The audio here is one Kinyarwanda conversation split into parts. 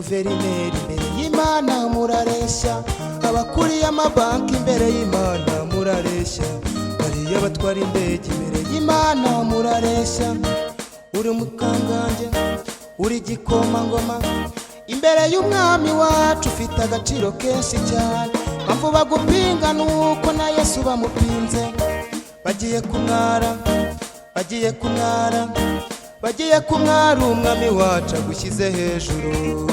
guverineri imbere y'Imana murareshya, abakuriye amabanki imbere y'Imana murareshya, bariya batwara indege imbere y'Imana murareshya. Uri mukangange uri gikomangoma imbere y'umwami wacu ufite agaciro kenshi cyane, mpamvu bagupinga nuko na Yesu bamupinze. Bagiye kumwara bagiye kumwara bagiye kumwara umwami wacu agushyize hejuru.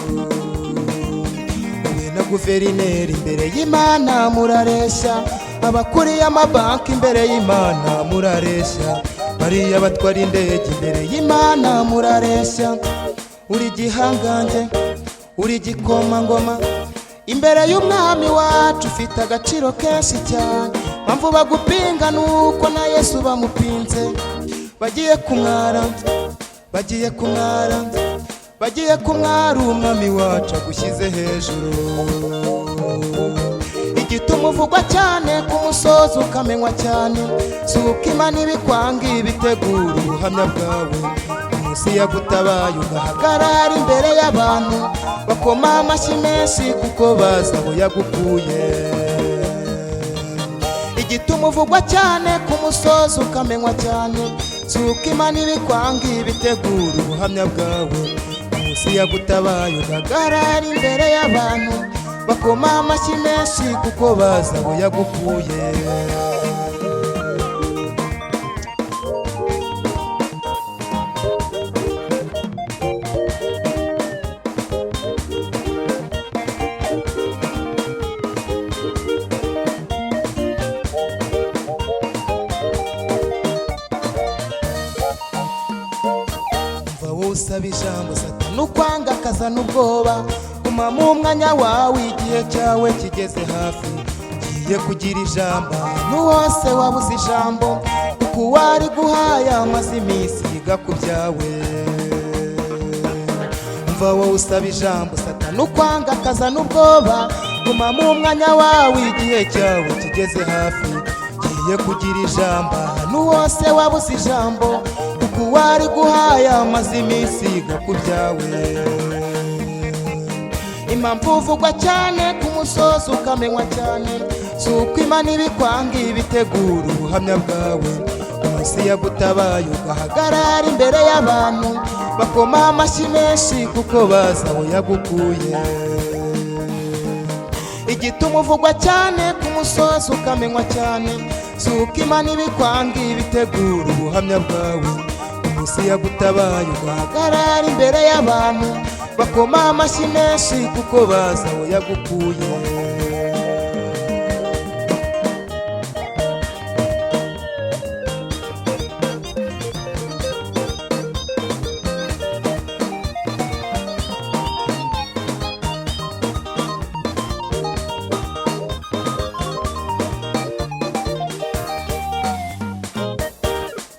Wowe na guverineri imbere y'Imana murareshya, abakuriye amabanki imbere y'Imana murareshya, bariya batwara indege imbere y'Imana murareshya. Uri gihangange uri gikomangoma imbere y'umwami wacu ufite agaciro kenshi cyane, mpamvu bagupinga nuko na Yesu bamupinze. Bagiye kumwara bagiye kumwara bagiye kumwara umwami wacu agushyize hejuru. Igituma uvugwa cyane ku musozi ukamenywa cyane, si uko Imana ibikwanga ibitegura ubuhamya bwawe. Umunsi yagutabaye ugahagarara imbere y'abantu bakoma amashyi menshi kuko bazi aho yagukuye. Igituma uvugwa cyane ku musozi ukamenywa cyane, si uko Imana ibikwanga ibitegura ubuhamya bwawe. Umunsi yagutabaye ugahagarara imbere y'abantu bakoma amashyi menshi kuko bazi aho yagukuye. Usaba ijambo Satani ukwanga akazana ubwoba, guma mu mwanya wawe igihe cyawe kigeze hafi. Ugiye kugira ijambo n'uwose wabuze ijambo, kuko wari guhaya amaze iminsi yiga ku byawe. Umva wowe usaba ijambo Satani ukwanga akazana ubwoba, guma mu mwanya wawe igihe cyawe kigeze hafi. Ugiye kugira ijambo n'uwose wabuze ijambo, kuko wari guhaya amaze iminsi yiga ku byawe. Impamvu uvugwa cyane ku musozi ukamenywa cyane, si uko Imana ibikwanga ibitegura ubuhamya bwawe. Umunsi yagutabaye ugahagarara imbere y'abantu bakoma amashyi menshi kuko bazi aho yagukuye. Igituma uvugwa cyane ku musozi ukamenywa cyane, si uko Imana ibikwanga ibitegura ubuhamya bwawe. Umunsi yagutabaye ugahagarara imbere y'abantu bakoma amashyi menshi kuko bazi aho yagukuye.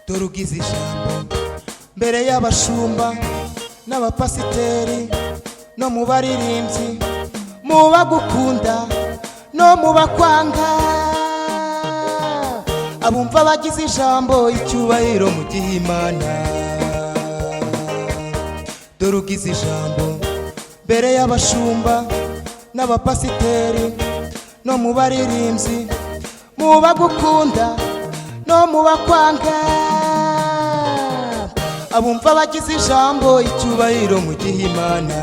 Dore ugize ijambo mbere y'abashumba n'abapasiteri no mu baririmbyi, mu bagukunda no mu bakwanga. Abumva bagize ijambo icyubahiro mu gihe Imana. Dore ugize ijambo mbere y'abashumba n'abapasiteri no mu baririmbyi, mu bagukunda no mu bakwanga. Abumva bagize ijambo icyubahiro mu gihe Imana.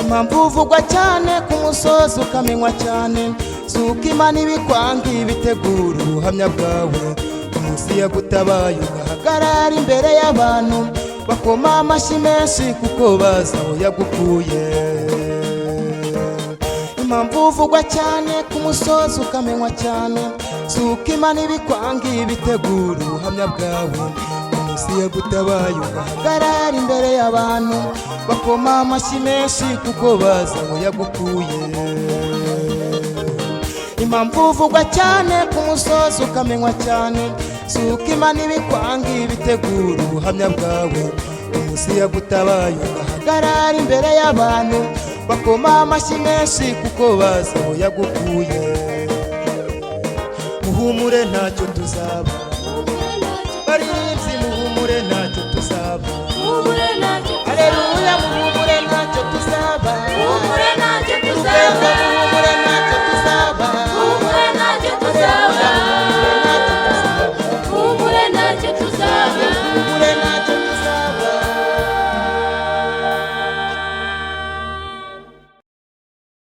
Impamvu uvugwa cyane ku musozi ukamenywa cyane, si uko Imana ibikwanga ibitegura ubuhamya bwawe. Umunsi yagutabaye ugahagarara imbere y'abantu bakoma amashyi menshi kuko bazi aho yagukuye. Impamvu uvugwa cyane ku musozi ukamenywa cyane, si uko Imana ibikwanga ibitegura ubuhamya bwawe. Umunsi yagutabaye ugahagarara imbere y'abantu bakoma amashyi menshi kuko bazi aho yagukuye. Impamvu uvugwa cyane ku musozi ukamenywa cyane, si uko Imana ibikwanga ibitegura ubuhamya bwawe. Umunsi yagutabaye ugahagarara imbere y'abantu bakoma amashyi menshi kuko bazi aho yagukuye. Muhumure ntacyo tuzaba, baririmbyi muhumure ntacyo tuzaba.